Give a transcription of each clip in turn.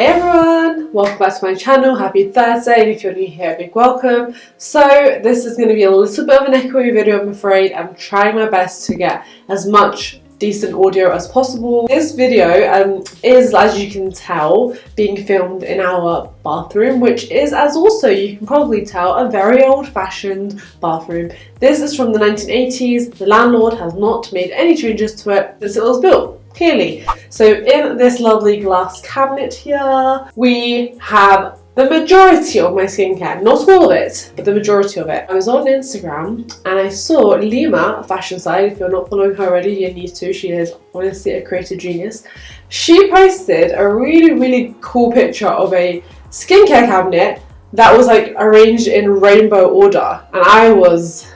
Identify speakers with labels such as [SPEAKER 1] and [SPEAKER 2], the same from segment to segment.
[SPEAKER 1] Hey everyone, welcome back to my channel. Happy Thursday, and if you're new here, a big welcome. So this is going to be a little bit of an echoey video, I'm afraid. I'm trying my best to get as much decent audio as possible. This video is, as you can tell, being filmed in our bathroom, which is, as also you can probably tell, a very old-fashioned bathroom. This is from the 1980s. The landlord has not made any changes to it since it was built. Clearly. So in this lovely glass cabinet here, we have the majority of my skincare. Not all of it, but the majority of it. I was on Instagram and I saw Lima, a fashion site. If you're not following her already, you need to. She is honestly a creative genius. She posted a really cool picture of a skincare cabinet that was like arranged in rainbow order. And I was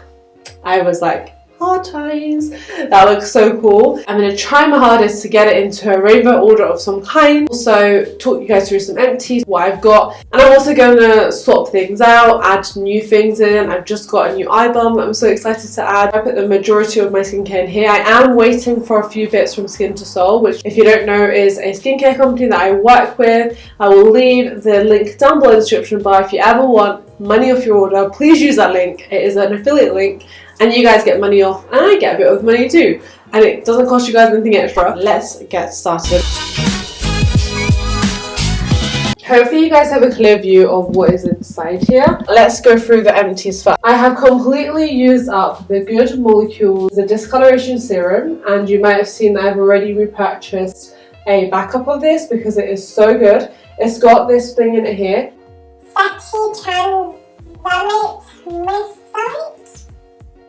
[SPEAKER 1] like, heart eyes. That looks so cool. I'm going to try my hardest to get it into a rainbow order of some kind. Also talk you guys through some empties, what I've got, and I'm also going to swap things out, add new things in. I've just got a new eye balm that I'm so excited to add. I put the majority of my skincare in here. I am waiting for a few bits from Skin to Soul, which, if you don't know, is a skincare company that I work with. I will leave the link down below in the description bar. If you ever want money off your order, please use that link. It is an affiliate link, and you guys get money off, and I get a bit of money too. And it doesn't cost you guys anything extra. Let's get started. Hopefully you guys have a clear view of what is inside here. Let's go through the empties first. I have completely used up the Good Molecules, the discoloration serum, and you might have seen that I've already repurchased a backup of this because it is so good. It's got this thing in it here.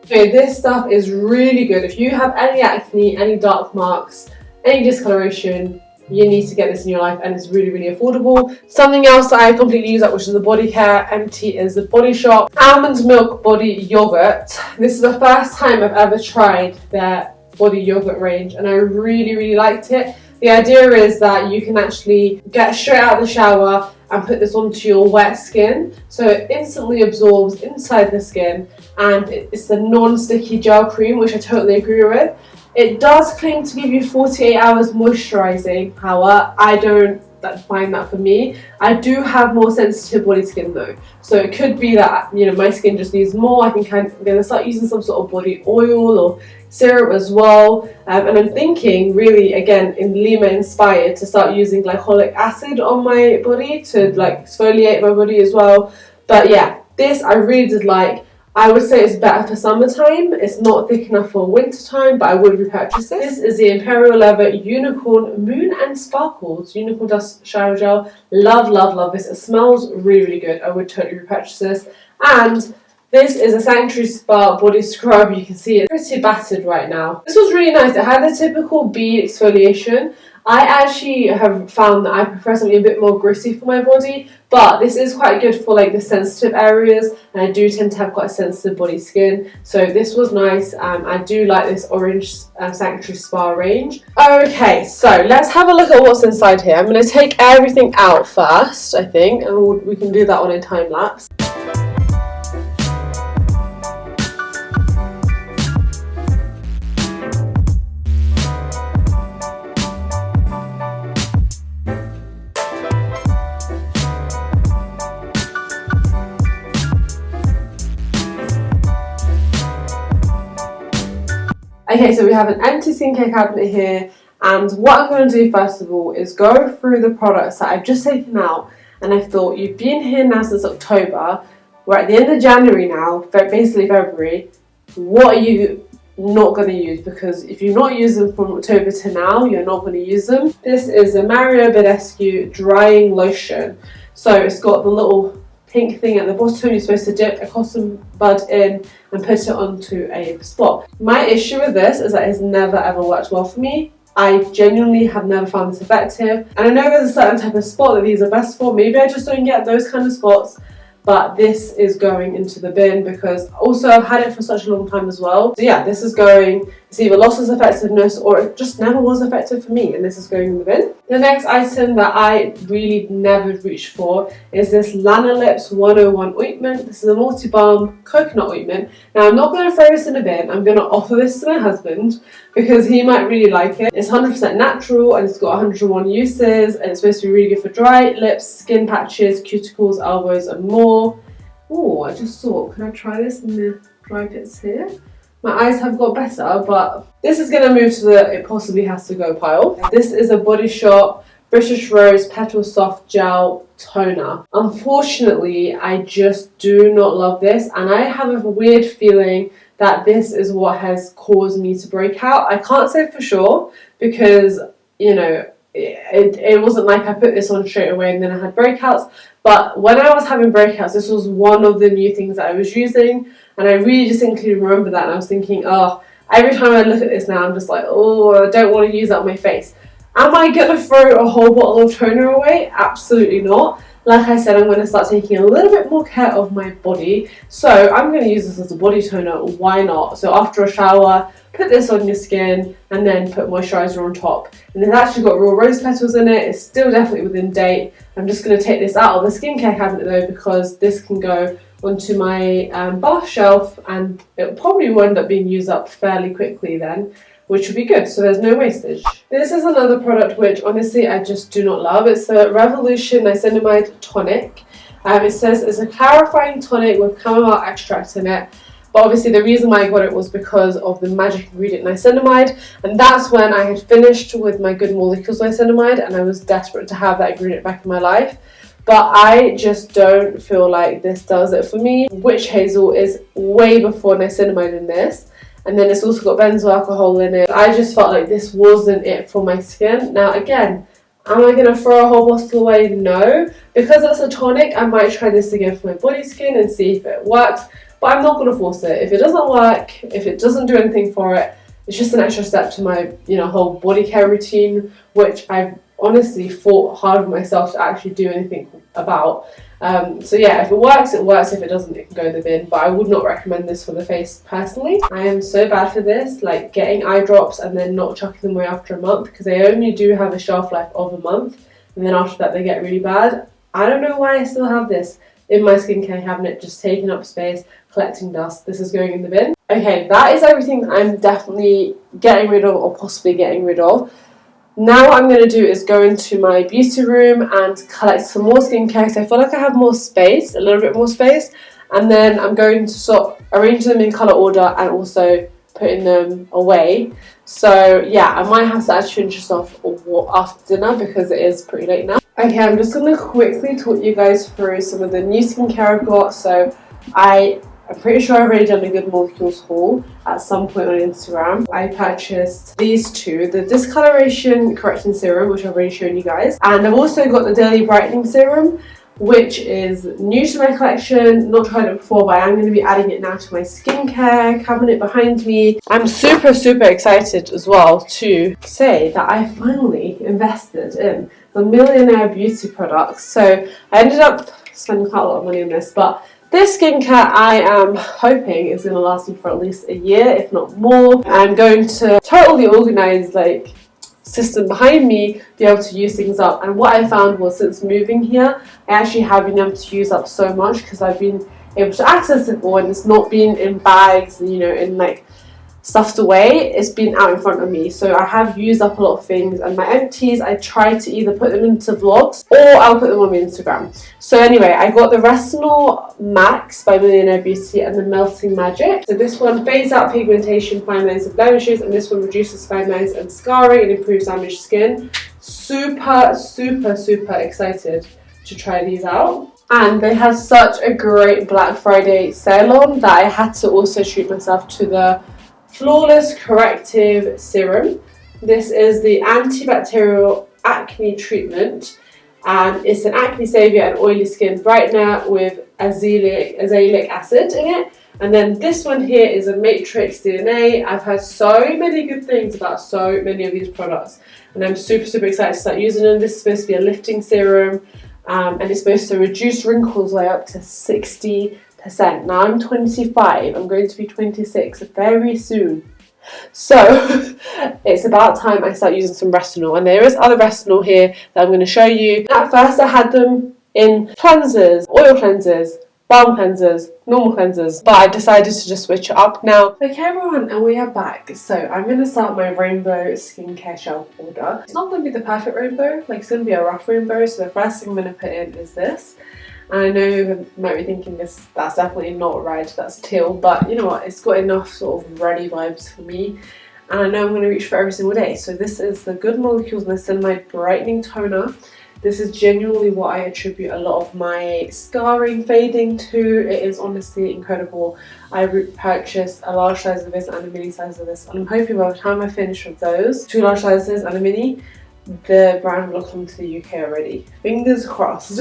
[SPEAKER 1] Okay, this stuff is really good. If you have any acne, any dark marks, any discoloration, you need to get this in your life, and it's really affordable. Something else that I completely use up, which is the bodycare empty, is the Body Shop Almond Milk Body Yogurt. This is the first time I've ever tried their body yogurt range, and I really liked it. The idea is that you can actually get straight out of the shower and put this onto your wet skin, so it instantly absorbs inside the skin, and it's a non-sticky gel cream, which I totally agree with. It does claim to give you 48 hours moisturizing. However, I don't find that for me. I do have more sensitive body skin though, so it could be that, you know, my skin just needs more. I think I'm going to start using some sort of body oil or serum as well, and I'm thinking really, again, in Lima inspired, to start using glycolic acid on my body to like exfoliate my body as well. But yeah, this I really did like. I would say it's better for summertime. It's not thick enough for winter time, but I would repurchase this. This is the Imperial Leather Unicorn Moon and Sparkles Unicorn Dust Shower Gel. Love this. It smells really good. I would totally repurchase this. And this is a Sanctuary Spa body scrub. You can see it's pretty battered right now. This was really nice. It had the typical bead exfoliation. I actually have found that I prefer something a bit more gritty for my body, but this is quite good for like the sensitive areas, and I do tend to have quite a sensitive body skin, so this was nice. I do like this orange Sanctuary Spa range. Okay, so let's have a look at what's inside here. I'm going to take everything out first, I think, and we can do that on a time lapse. Okay, so we have an empty skincare cabinet here, and what I'm going to do first of all is go through the products that I've just taken out. And I thought, you've been here now since October, we're at the end of January now, basically February. What are you not going to use? Because if you've not used them from October to now, you're not going to use them. This is the Mario Badescu Drying Lotion. So it's got the little pink thing at the bottom. You're supposed to dip a cotton bud in and put it onto a spot. My issue with this is that it's never ever worked well for me. I genuinely have never found this effective, and I know there's a certain type of spot that these are best for. Maybe I just don't get those kind of spots, but this is going into the bin because also I've had it for such a long time as well. So yeah, this is going It's either lost its effectiveness or it just never was effective for me, and this is going in the bin. The next item that I really never reached for is this Lanolips 101 ointment. This is a multi-balm coconut ointment. Now I'm not going to throw this in the bin, I'm going to offer this to my husband because he might really like it. It's 100% natural and it's got 101 uses, and it's supposed to be really good for dry lips, skin patches, cuticles, elbows and more. Oh, I just thought, can I try this in the dry bits here? My eyes have got better, but this is going to move to the it possibly has to go pile. This is a Body Shop British Rose Petal Soft Gel Toner. Unfortunately, I just do not love this, and I have a weird feeling that this is what has caused me to break out. I can't say for sure because, you know, it wasn't like I put this on straight away and then I had breakouts. But when I was having breakouts, this was one of the new things that I was using. And I really distinctly remember that. And I was thinking, oh, every time I look at this now, I'm just like, oh, I don't want to use that on my face. Am I going to throw a whole bottle of toner away? Absolutely not. Like I said, I'm going to start taking a little bit more care of my body. So I'm going to use this as a body toner. Why not? So after a shower, put this on your skin and then put moisturiser on top. And it's actually got real rose petals in it. It's still definitely within date. I'm just going to take this out of the skincare cabinet though, because this can go onto my bath shelf and it probably will end up being used up fairly quickly then, which would be good, so there's no wastage. This is another product which honestly I just do not love. It's the Revolution Niacinamide Tonic. It says it's a clarifying tonic with chamomile extract in it. But obviously the reason why I got it was because of the magic ingredient niacinamide, and that's when I had finished with my Good Molecules niacinamide and I was desperate to have that ingredient back in my life. But I just don't feel like this does it for me. Witch Hazel is way before niacinamide in this. And then it's also got benzoyl alcohol in it. I just felt like this wasn't it for my skin. Now again, am I going to throw a whole bottle away? No. Because it's a tonic, I might try this again for my body skin and see if it works. But I'm not going to force it. If it doesn't work, if it doesn't do anything for it, it's just an extra step to my, whole body care routine, which I've honestly fought hard with myself to actually do anything about. So yeah, if it works, it works. If it doesn't, it can go in the bin. But I would not recommend this for the face personally. I am so bad for this, like getting eye drops and then not chucking them away after a month, because they only do have a shelf life of a month, and then after that they get really bad. I don't know why I still have this in my skincare cabinet, just taking up space, collecting dust. This is going in the bin. Okay, that is everything I'm definitely getting rid of or possibly getting rid of. Now what I'm going to do is go into my beauty room and collect some more skincare because I feel like I have more space, a little bit more space, and then I'm going to sort of arrange them in colour order and also putting them away. So yeah, I might have to actually finish this off after dinner because it is pretty late now. Okay, I'm just going to quickly talk you guys through some of the new skincare I've got. So I'm pretty sure I've already done a Good Molecules haul at some point on Instagram. I purchased these two, the Discoloration Correcting Serum, which I've already shown you guys, and I've also got the Daily Brightening Serum, which is new to my collection, not tried it before, but I'm going to be adding it now to my skincare cabinet behind me. I'm super excited as well to say that I finally invested in the Millionaire Beauty products. So I ended up spending quite a lot of money on this, but this skincare I am hoping is going to last me for at least a year, if not more. I'm going to totally organise like system behind me, be able to use things up. And what I found was since moving here, I actually have been able to use up so much because I've been able to access it more and it's not been in bags and in like stuffed away. It's been out in front of me, so I have used up a lot of things. And my empties, I try to either put them into vlogs or I'll put them on my Instagram. So anyway, I got the Retinol Max by Millionaire Beauty and the Melting Magic. So this one fades out pigmentation, fine lines and blemishes, and this one reduces fine lines and scarring and improves damaged skin. Super excited to try these out. And they have such a great Black Friday sale on that I had to also treat myself to the Flawless Corrective Serum. This is the antibacterial acne treatment, and it's an acne savior and oily skin brightener with azelaic acid in it. And then this one here is a Matrix DNA. I've heard so many good things about so many of these products, and I'm super excited to start using them. This is supposed to be a lifting serum, and it's supposed to reduce wrinkles by up to 60%. Now I'm 25, I'm going to be 26 very soon. So it's about time I start using some retinol, and there is other retinol here that I'm going to show you. At first I had them in cleansers, oil cleansers, balm cleansers, normal cleansers, but I decided to just switch it up now. Okay everyone, and we are back. So I'm going to start my rainbow skincare shelf order. It's not going to be the perfect rainbow, like it's going to be a rough rainbow, so the first thing I'm going to put in is this. And I know you might be thinking that's definitely not red, that's teal, but you know what, it's got enough sort of reddy vibes for me. And I know I'm going to reach for every single day. So this is the Good Molecules Niacinamide Brightening Toner. This is genuinely what I attribute a lot of my scarring fading to. It is honestly incredible. I purchased a large size of this and a mini size of this, and I'm hoping by the time I finish with those, 2 large sizes and a mini, the brand will come to the UK already. Fingers crossed.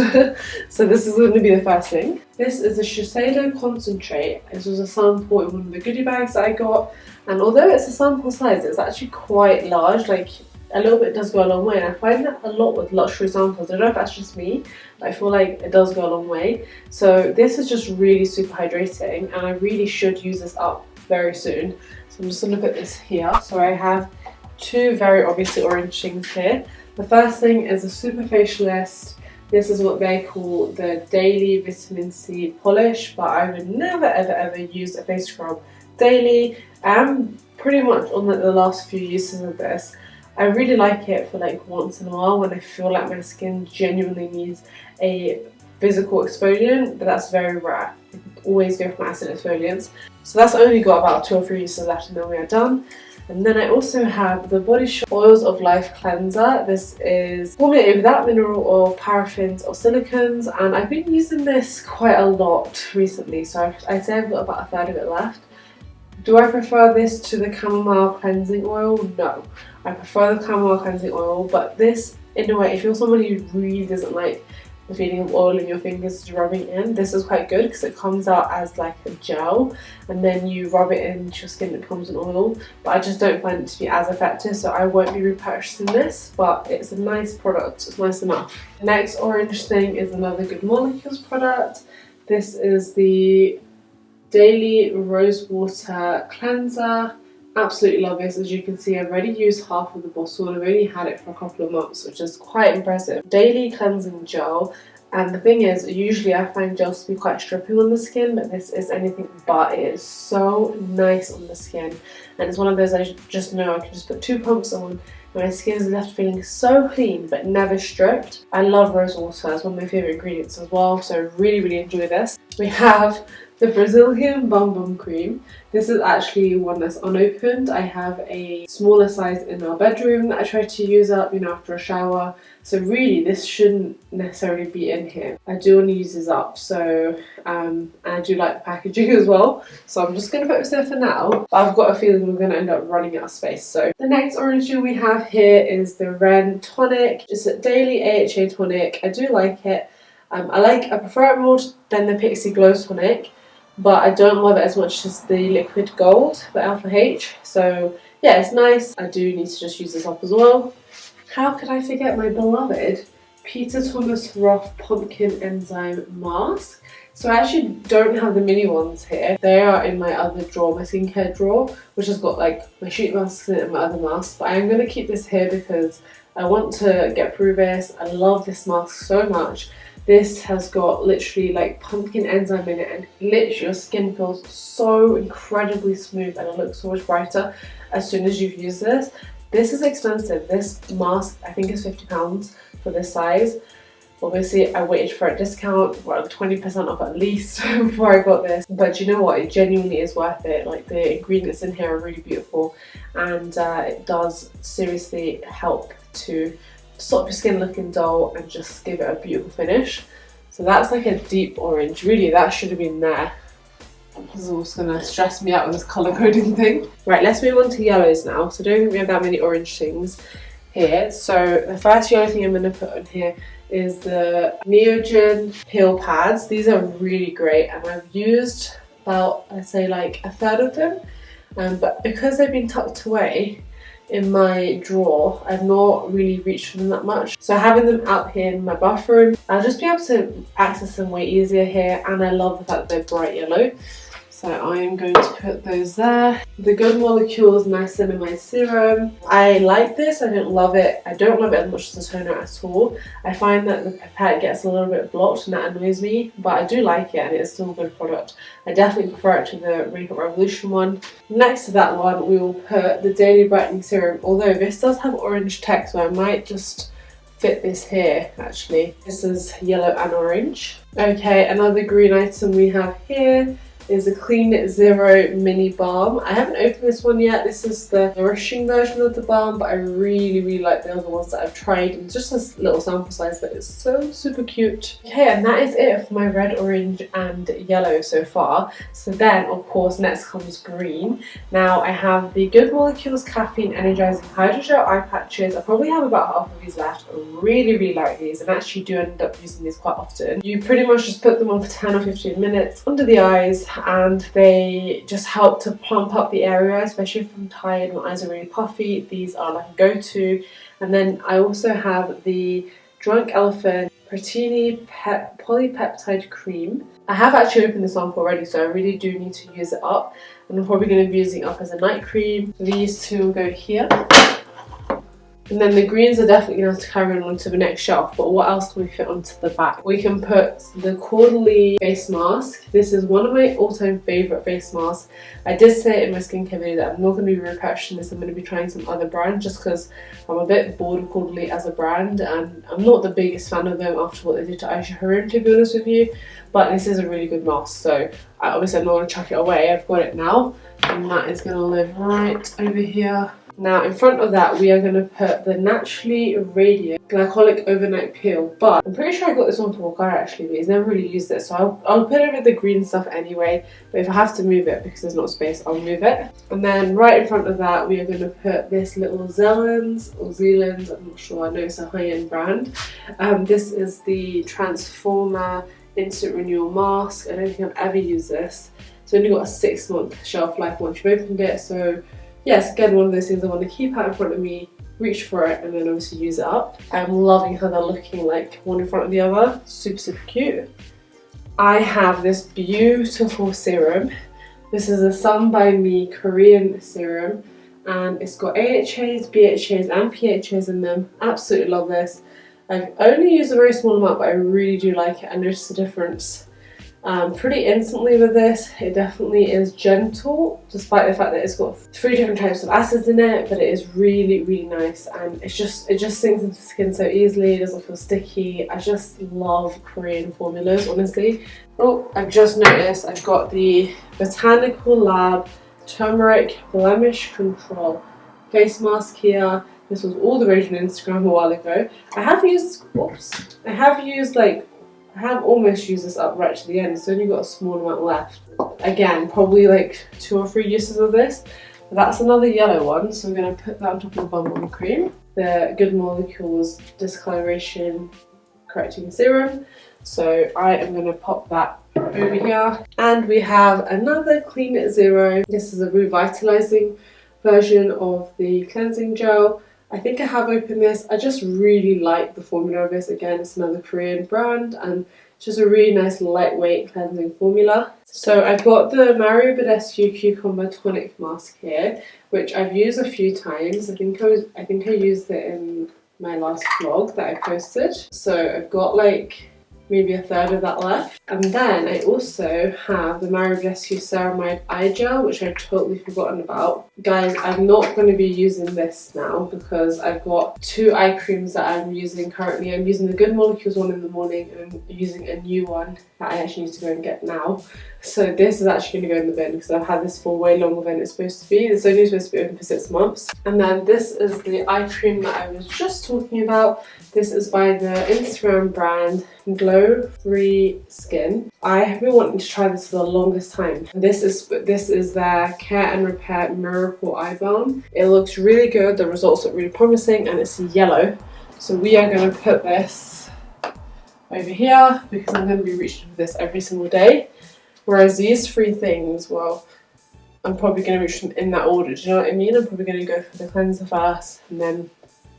[SPEAKER 1] So this is going to be the first thing. This is a Shiseido concentrate. This was a sample in one of the goodie bags that I got, and although it's a sample size, it's actually quite large. Like, a little bit does go a long way, and I find that a lot with luxury samples. I don't know if that's just me, but I feel like it does go a long way. So this is just really super hydrating, and I really should use this up very soon. So I'm just going to put this here. So I have 2 very obviously orange things here. The first thing is a super facialist. This is what they call the daily vitamin C polish, but I would never ever use a face scrub daily. I'm pretty much on the last few uses of this. I really like it for like once in a while when I feel like my skin genuinely needs a physical exfoliant, but that's very rare. I always go for my acid exfoliants. So that's only got about 2 or 3 uses left and then we are done. And then I also have the Body Shop Oils of Life Cleanser. This is formulated without mineral oil, paraffins or silicons, and I've been using this quite a lot recently, so I'd say I've got about a third of it left. Do I prefer this to the chamomile cleansing oil? No. I prefer the chamomile cleansing oil, but this, in a way, if you're somebody who really doesn't like the feeling of oil in your fingers just rubbing in, this is quite good because it comes out as like a gel, and then you rub it into your skin, it becomes an oil. But I just don't find it to be as effective, so I won't be repurchasing this, but it's a nice product, it's nice enough. The next orange thing is another Good Molecules product. This is the Daily Rose Water Cleanser. Absolutely love this. As you can see, I've already used half of the bottle and I've only had it for a couple of months, which is quite impressive. Daily cleansing gel, and the thing is, usually I find gels to be quite stripping on the skin, but this is anything but. It is so nice on the skin, and it's one of those I just know I can just put 2 pumps on and my skin is left feeling so clean but never stripped. I love rose water, it's one of my favourite ingredients as well, so I really enjoy this. We have the Brazilian Bum Bum Cream. This is actually one that's unopened. I have a smaller size in our bedroom that I try to use up, you know, after a shower. So really, this shouldn't necessarily be in here. I do want to use this up, so I do like the packaging as well. So I'm just going to put this there for now. But I've got a feeling we're going to end up running out of space. So the next orange jewel we have here is the Ren Tonic. It's a daily AHA tonic. I do like it. I prefer it more than the Pixie Glow Tonic, but I don't love it as much as the Liquid Gold by Alpha H. So yeah, it's nice. I do need to just use this up as well. How could I forget my beloved Peter Thomas Roth Pumpkin Enzyme Mask? So I actually don't have the mini ones here. They are in my other drawer, my skincare drawer, which has got like my sheet masks in it and my other masks. But I am going to keep this here because I want to get through this. I love this mask so much. This has got literally like pumpkin enzyme in it, and literally your skin feels so incredibly smooth and it looks so much brighter as soon as you've used this. This is expensive. This mask I think is £50 for this size. Obviously I waited for a discount, well 20% off at least before I got this, but you know what, it genuinely is worth it. Like, the ingredients in here are really beautiful, and it does seriously help to stop your skin looking dull and just give it a beautiful finish. So that's like a deep orange. Really, that should have been there. This is also going to stress me out with this colour coding thing. Right, let's move on to yellows now. So I don't think we have that many orange things here. So the first yellow thing I'm going to put on here is the Neogen Peel Pads. These are really great, and I've used about, I'd say like a third of them. But because they've been tucked away in my drawer, I've not really reached for them that much. So having them out here in my bathroom, I'll just be able to access them way easier here, and I love the fact that they're bright yellow. So I am going to put those there. The Good Molecules Niacinamide Serum. I like this, I don't love it. I don't love it as much as the toner at all. I find that the pipette gets a little bit blocked and that annoys me, but I do like it and it's still a good product. I definitely prefer it to the Makeup Revolution one. Next to that one, we will put the Daily Brightening Serum, although this does have orange text, so I might just fit this here actually. This is yellow and orange. Okay, another green item we have here is a Clean Zero Mini Balm. I haven't opened this one yet. This is the nourishing version of the balm, but I really like the other ones that I've tried. And just this little sample size, but it's so super cute. Okay, and that is it for my red, orange and yellow so far. So then, of course, next comes green. Now I have the Good Molecules Caffeine Energizing Hydrogel Eye Patches. I probably have about half of these left. I really like these and actually do end up using these quite often. You pretty much just put them on for 10 or 15 minutes under the eyes, and they just help to plump up the area, especially if I'm tired, my eyes are really puffy. These are like a go-to. And then I also have the Drunk Elephant Protini Polypeptide Cream. I have actually opened this up already, so I really do need to use it up. And I'm probably going to be using it up as a night cream. These two will go here. And then the greens are definitely going to have to carry on onto the next shelf, but what else can we fit onto the back? We can put the Quarterly Face Mask. This is one of my all-time favourite face masks. I did say in my skincare video that I'm not going to be repurchasing this, I'm going to be trying some other brands just because I'm a bit bored of Quarterly as a brand and I'm not the biggest fan of them after what they did to Aisha Harim, to be honest with you, but this is a really good mask, so obviously I'm not going to chuck it away. I've got it now and that is going to live right over here. Now in front of that we are going to put the Naturally Radiant Glycolic Overnight Peel, but I'm pretty sure I got this one for Iqra actually, but he's never really used it, so I'll put it with the green stuff anyway, but if I have to move it because there's not space, I'll move it. And then right in front of that we are going to put this little Zealand's or Zealand's, I'm not sure, I know it's a high-end brand. This is the Transformer Instant Renewal Mask. I don't think I've ever used this. It's only got a 6-month shelf life once you've opened it, so yes, again, one of those things I want to keep out in front of me, reach for it, and then obviously use it up. I'm loving how they're looking like one in front of the other. Super cute. I have this beautiful serum. This is a Sun by Me Korean serum, and it's got AHAs, BHAs, and PHAs in them. Absolutely love this. I've only used a very small amount, but I really do like it. I noticed the difference pretty instantly with this. It definitely is gentle, despite the fact that it's got 3 different types of acids in it, but it is really nice, and it just sinks into the skin so easily. It doesn't feel sticky. I just love Korean formulas, honestly. Oh, I've just noticed I've got the Botanical Lab Turmeric Blemish Control face mask here. This was all the rage on Instagram a while ago. I have almost used this up right to the end. It's only got a small amount left. Again, probably like 2 or 3 uses of this. But that's another yellow one, so we're going to put that on top of the Bum Bum Cream. The Good Molecules Discoloration Correcting Serum. So I am going to pop that over here. And we have another Clean Zero. This is a revitalizing version of the cleansing gel. I think I have opened this. I just really like the formula of this. Again, it's another Korean brand and it's just a really nice lightweight cleansing formula. So I've got the Mario Badescu Cucumber Tonic Mask here, which I've used a few times. I think I used it in my last vlog that I posted. So I've got like maybe a third of that left. And then I also have the Mario Badescu Ceramide Eye Gel, which I'd totally forgotten about. Guys, I'm not going to be using this now because I've got 2 eye creams that I'm using currently. I'm using the Good Molecules one in the morning and I'm using a new one that I actually need to go and get now. So this is actually going to go in the bin because I've had this for way longer than it's supposed to be. It's only supposed to be open for 6 months. And then this is the eye cream that I was just talking about. This is by the Instagram brand Glow Free Skin. I have been wanting to try this for the longest time. This is their Care and Repair Miracle Eye Balm. It looks really good. The results look really promising, and it's yellow. So we are going to put this over here because I'm going to be reaching for this every single day. Whereas these 3 things, well, I'm probably going to reach them in that order. Do you know what I mean? I'm probably going to go for the cleanser first and then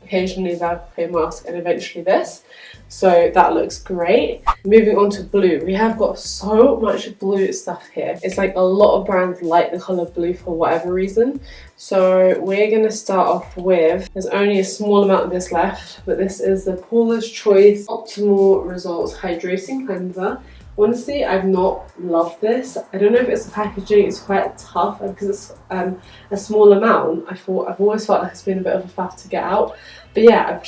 [SPEAKER 1] the occasionally the alcohol free mask, and eventually this. So that looks great. Moving on to blue, we have got so much blue stuff here. It's like a lot of brands like the colour blue for whatever reason. So we're going to start off with, there's only a small amount of this left, but this is the Paula's Choice Optimal Results Hydrating Cleanser. Honestly, I've not loved this. I don't know if it's the packaging, it's quite tough, and because it's a small amount, I've always felt like it's been a bit of a faff to get out. But yeah,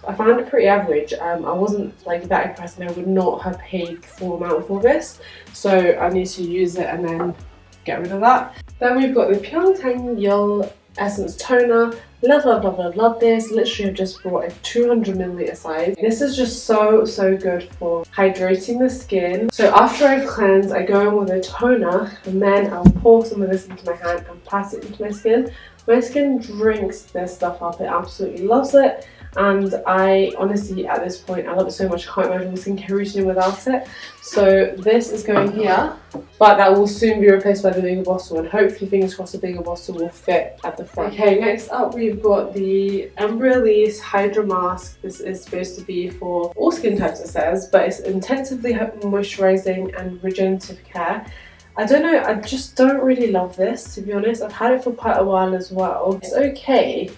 [SPEAKER 1] I found it pretty average. I wasn't like that impressed, and I would not have paid the full amount for this. So I need to use it and then get rid of that. Then we've got the Pyeongtaeng Yeol Essence Toner. Love this. Literally I've just bought a 200ml size. This is just so good for hydrating the skin. So after I've cleansed, I go in with a toner, and then I'll pour some of this into my hand and pass it into my skin. My skin drinks this stuff up, it absolutely loves it, and I honestly at this point I love it so much I can't imagine my skincare routine without it. So this is going here, but that will soon be replaced by the bigger bottle, and hopefully fingers crossed the bigger bottle will fit at the front. Okay, next up we've got the Embryolisse Hydra Mask. This is supposed to be for all skin types it says, but it's intensively moisturising and regenerative care. I don't know, I just don't really love this, to be honest. I've had it for quite a while as well. It's okay,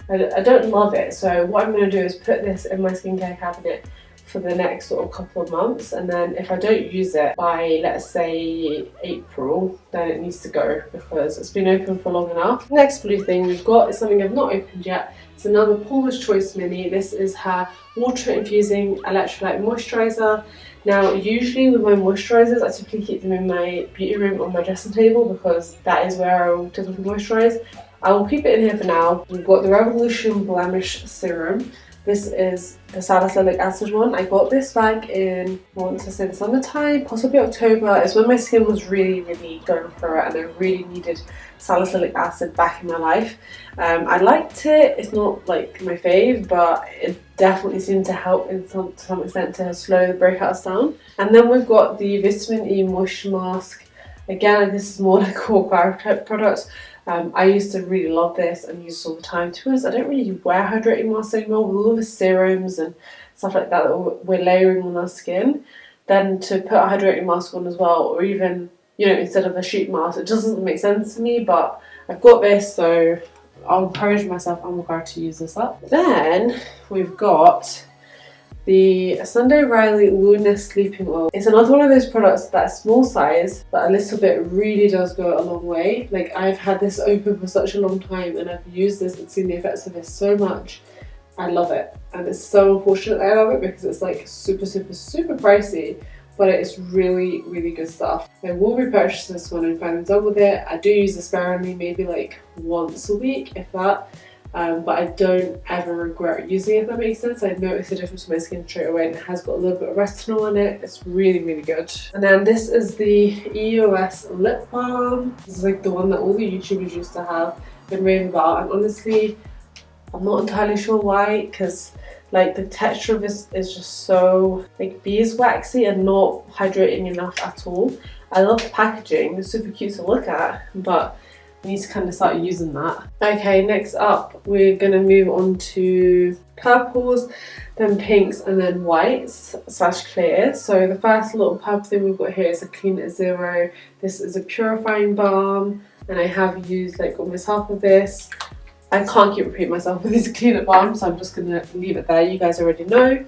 [SPEAKER 1] I don't love it, so what I'm going to do is put this in my skincare cabinet for the next sort of couple of months, and then if I don't use it by, let's say, April, then it needs to go because it's been open for long enough. Next blue thing we've got is something I've not opened yet. It's another Paula's Choice Mini. This is her water infusing electrolyte moisturiser. Now, usually with my moisturisers, I typically keep them in my beauty room on my dressing table because that is where I will typically moisturise. I will keep it in here for now. We've got the Revolution Blemish Serum. This is the salicylic acid one. I got this back in, I want to say the summertime, possibly October. It's when my skin was really going through it and I really needed salicylic acid back in my life. I liked it. It's not like my fave, but it definitely seemed to help to some extent to slow the breakouts down. And then we've got the Vitamin E Moisture Mask. Again, this is more like a core type product. I used to really love this and use this all the time. To be honest, I don't really wear hydrating masks anymore with all the serums and stuff like that we're layering on our skin. Then to put a hydrating mask on as well, or even, you know, instead of a sheet mask, it doesn't make sense to me, but I've got this, so I'll encourage myself and Iqra to use this up. Then we've got the Sunday Riley Luminous Sleeping Oil. It's another one of those products that's small size, but a little bit really does go a long way. Like, I've had this open for such a long time and I've used this and seen the effects of this so much. I love it, and it's so unfortunate that I love it because it's like super pricey, but it's really good stuff. I will repurchase this when I'm finally done with it. I do use this sparingly, maybe like once a week, if that. But I don't ever regret using it, if that makes sense. I notice a difference in my skin straight away, and it has got a little bit of retinol in it. It's really good. And then this is the EOS Lip Balm. This is like the one that all the YouTubers used to have been raving about, and honestly, I'm not entirely sure why, because like the texture of this is just so like beeswaxy and not hydrating enough at all. I love the packaging, it's super cute to look at, but I need to kind of start using that. Okay, next up we're going to move on to purples, then pinks, and then whites / clears. So the first little purple thing we've got here is a Clean at Zero. This is a purifying balm, and I have used like almost half of this. I can't keep repeating myself with this Clean Up balm, so I'm just going to leave it there. You guys already know.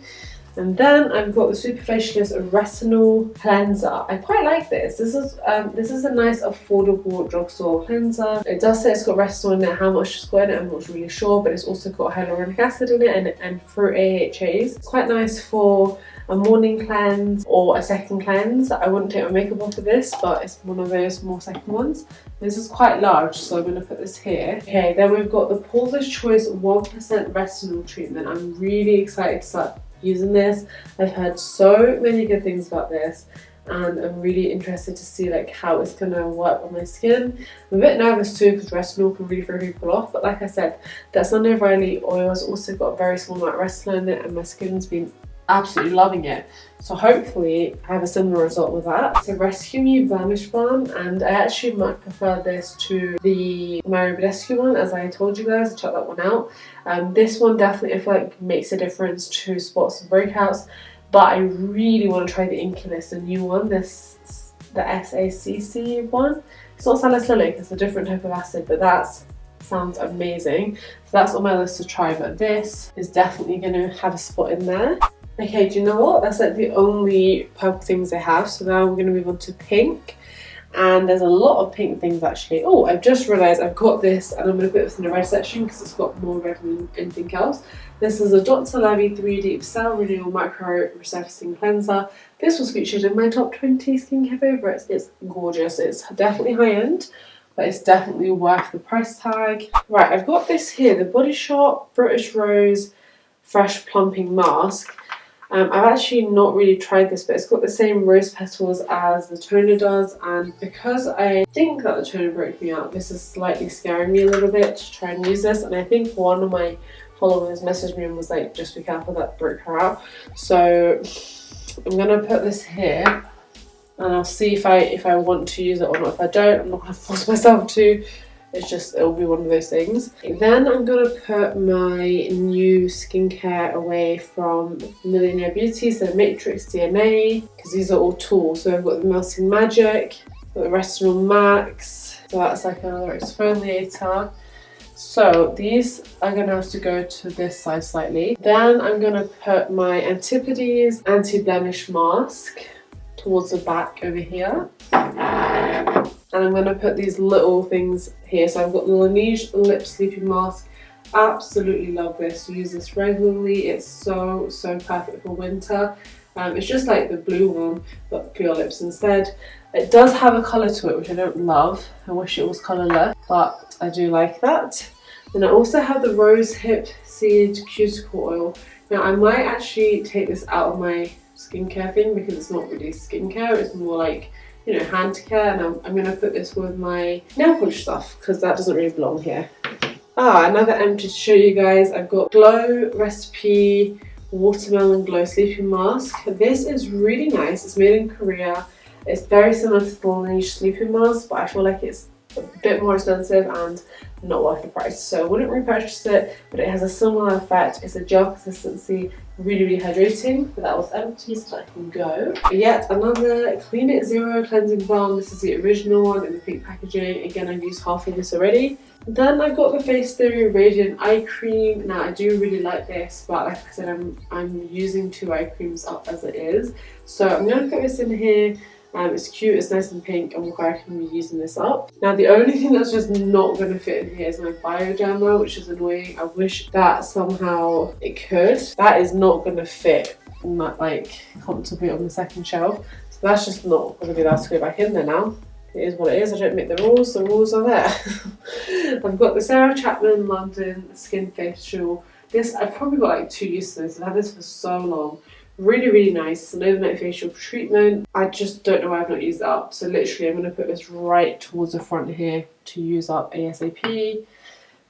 [SPEAKER 1] And then I've got the Super Facialist Retinol Cleanser. I quite like this. This is a nice affordable drugstore cleanser. It does say it's got retinol in it. How much it's got in it, I'm not really sure, but it's also got hyaluronic acid in it and fruit AHAs. It's quite nice for a morning cleanse or a second cleanse. I wouldn't take my makeup off of this, but it's one of those more second ones. This is quite large, so I'm going to put this here. Okay, then we've got the Paula's Choice 1% Retinol Treatment. I'm really excited to start using this. I've heard so many good things about this, and I'm really interested to see like how it's gonna work on my skin. I'm a bit nervous too because retinol can really throw people off, but like I said, that Sunday Riley oil has also got a very small amount of retinol in it, and my skin's been absolutely loving it. So hopefully I have a similar result with that. It's a Rescue Me Vanish Balm, and I actually much prefer this to the Mario Badescu one, as I told you guys. Check that one out. This one definitely, I feel like, makes a difference to spots and breakouts, but I really want to try the Iqra, the new one, the SACC one. It's not salicylic, it's a different type of acid, but that sounds amazing. So that's on my list to try, but this is definitely going to have a spot in there. Okay, do you know what? That's like the only purple things I have. So now we're going to move on to pink. And there's a lot of pink things actually. Oh, I've just realised I've got this, and I'm going to put this in the red section because it's got more red than anything else. This is a Dr. Levy 3 Deep Cell Renewal Micro Resurfacing Cleanser. This was featured in my top 20 skincare favourites. It's gorgeous. It's definitely high end, but it's definitely worth the price tag. Right, I've got this here, the Body Shop British Rose Fresh Plumping Mask. I've actually not really tried this, but it's got the same rose petals as the toner does, and because I think that the toner broke me out, this is slightly scaring me a little bit to try and use this. And I think one of my followers messaged me and was like, just be careful, that broke her out. So I'm gonna put this here, and I'll see if I want to use it or not. If I don't, I'm not gonna force myself to. It's just, it'll be one of those things. Then I'm gonna put my new skincare away from Millionaire Beauty, so Matrix DNA, because these are all tools. So I've got the Melting Magic, got the Retinol Max, so that's like another exfoliator. So these are gonna have to go to this side slightly. Then I'm gonna put my Antipodes Anti-Blemish Mask towards the back over here. And I'm going to put these little things here. So I've got the Laneige Lip Sleeping Mask. Absolutely love this. Use this regularly. It's so perfect for winter. It's just like the blue one, but for your lips instead. It does have a colour to it, which I don't love. I wish it was colourless, but I do like that. Then I also have the Rose Hip Seed Cuticle Oil. Now I might actually take this out of my skincare thing because it's not really skincare. It's more like, you know, hand care, and I'm going to put this with my nail polish stuff because that doesn't really belong here. Another empty to show you guys. I've got Glow Recipe Watermelon Glow Sleeping Mask. This is really nice. It's made in Korea. It's very similar to the Laneige Sleeping Mask, but I feel like it's a bit more expensive and not worth the price. So I wouldn't repurchase it, but it has a similar effect. It's a gel consistency, really hydrating. But that was empty, so that can go. Yet another Clean It Zero Cleansing Balm. This is the original one in the pink packaging. Again, I've used half of this already. Then I've got the Face Theory Radiant Eye Cream. Now I do really like this, but like I said, I'm using 2 eye creams up as it is. So I'm going to put this in here. It's cute, it's nice and pink, and I can be using this up. Now the only thing that's just not going to fit in here is my Bioderma, which is annoying. I wish that somehow it could. That is not going to fit like comfortably on the second shelf. So that's just not going to be allowed to go back in there now. It is what it is. I don't make the rules are there. I've got the Sarah Chapman London Skin Facial. This, I've probably got like 2 uses of this. I've had this for so long. Really nice. It's an overnight facial treatment. I just don't know why I've not used it up. So literally I'm going to put this right towards the front here to use up ASAP.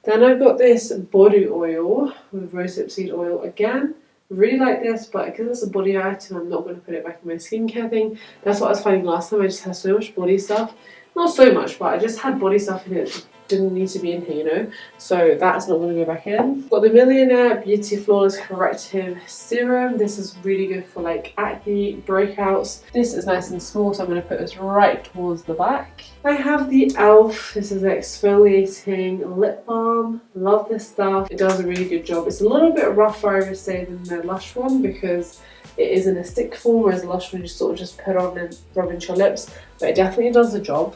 [SPEAKER 1] Then I've got this body oil with rosehip seed oil again. Really like this, but because it's a body item, I'm not going to put it back in my skincare thing. That's what I was finding last time. I just had so much body stuff. Not so much, but I just had body stuff in it. Didn't need to be in here, you know, so that's not going to go back in. Got the Millionaire Beauty Flawless Corrective Serum. This is really good for like acne, breakouts. This is nice and small, so I'm going to put this right towards the back. I have the e.l.f. This is an exfoliating lip balm. Love this stuff. It does a really good job. It's a little bit rougher, I would say, than the Lush one because it is in a stick form, whereas the Lush one you sort of just put on and rub into your lips, but it definitely does the job.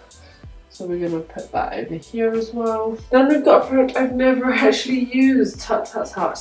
[SPEAKER 1] So we're going to put that over here as well. Then we've got a product I've never actually used. Tut.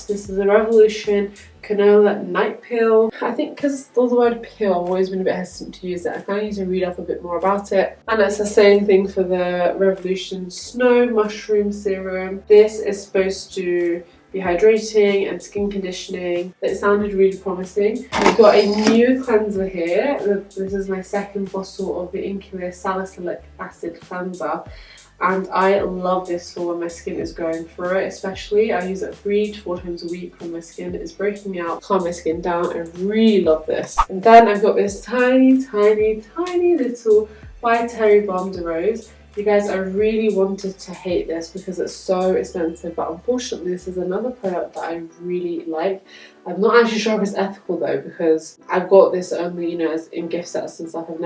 [SPEAKER 1] This is a Revolution Canola Night Peel. I think because of the word peel, I've always been a bit hesitant to use it. I kind of need to read up a bit more about it. And it's the same thing for the Revolution Snow Mushroom Serum. This is supposed to be hydrating and skin conditioning. It sounded really promising. We've got a new cleanser here. This is my second bottle of the Iqra salicylic acid cleanser. And I love this for when my skin is going through it, especially. I use it 3 to 4 times a week when my skin is breaking out, calm my skin down. I really love this. And then I've got this tiny little by Terry Balm de Rose. You guys, I really wanted to hate this because it's so expensive, but unfortunately this is another product that I really like. I'm not actually sure if it's ethical though, because I've got this only, you know, as in gift sets and stuff. I've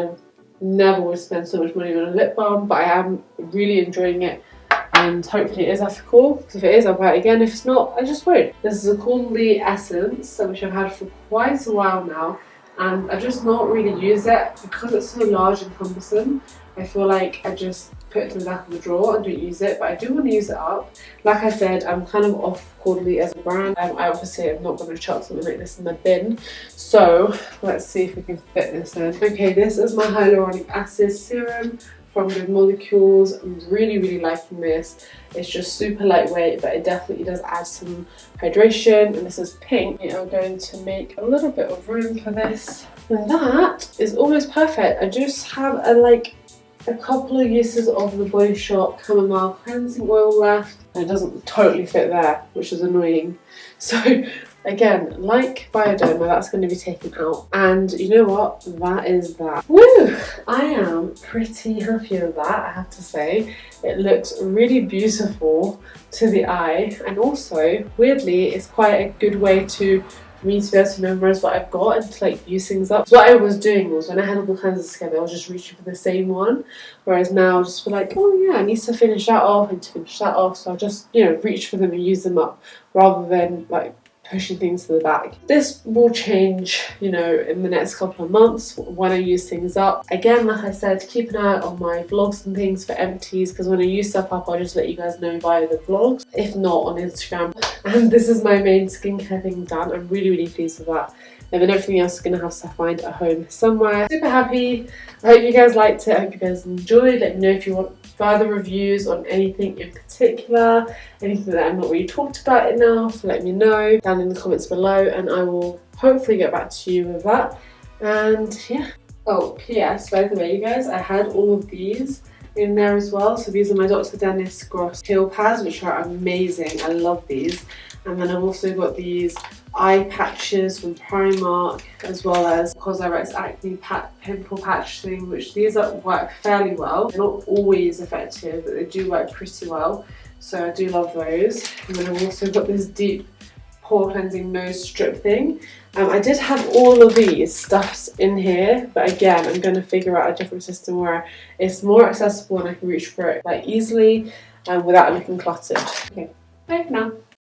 [SPEAKER 1] never would spend so much money on a lip balm, but I am really enjoying it, and hopefully it is ethical, because if it is I'll buy it again. If it's not, I just won't. This is called the Essence, which I've had for quite a while now, and I've just not really used it because it's so large and cumbersome. I feel like I just put it to the back of the drawer and don't use it, but I do want to use it up. Like I said, I'm kind of off Quarterly as a brand. I obviously am not going to chuck something like this in the bin, so let's see if we can fit this in. Okay, this is my hyaluronic acid serum from Good Molecules. I'm really liking this. It's just super lightweight, but it definitely does add some hydration, and this is pink. I'm going to make a little bit of room for this, and that is almost perfect. I just have a couple of uses of the Body Shop chamomile cleansing oil left, and it doesn't totally fit there, which is annoying. So again, like Bioderma, that's going to be taken out, and you know what, that is that. Woo! I am pretty happy with that, I have to say. It looks really beautiful to the eye, and also weirdly it's quite a good way for me to be able to memorize what I've got and to like use things up. So what I was doing was, when I had all the cleansers together, I was just reaching for the same one, whereas now I'll just be like, oh yeah, I need to finish that off, so I'll just, you know, reach for them and use them up, rather than like pushing things to the back. This will change, you know, in the next couple of months when I use things up. Again, like I said, keep an eye out on my vlogs and things for empties, because when I use stuff up, I'll just let you guys know via the vlogs, if not on Instagram. And this is my main skincare thing done. I'm really pleased with that. And then everything else is going to have to find a home somewhere. Super happy. I hope you guys liked it. I hope you guys enjoyed. Let me know if you want further reviews on anything in particular, anything that I've not really talked about enough. Let me know down in the comments below, and I will hopefully get back to you with that. And yeah. Oh, P.S. by the way, you guys, I had all of these in there as well. So these are my Dr. Dennis Gross Peel Pads, which are amazing. I love these. And then I've also got these eye patches from Primark, as well as Cosrx Acne Pimple Patch thing, which these work fairly well. They're not always effective, but they do work pretty well. So I do love those. And then I've also got this deep pore cleansing nose strip thing. I did have all of these stuffs in here, but again, I'm going to figure out a different system where it's more accessible and I can reach for it like easily and without looking cluttered. Okay, bye for now.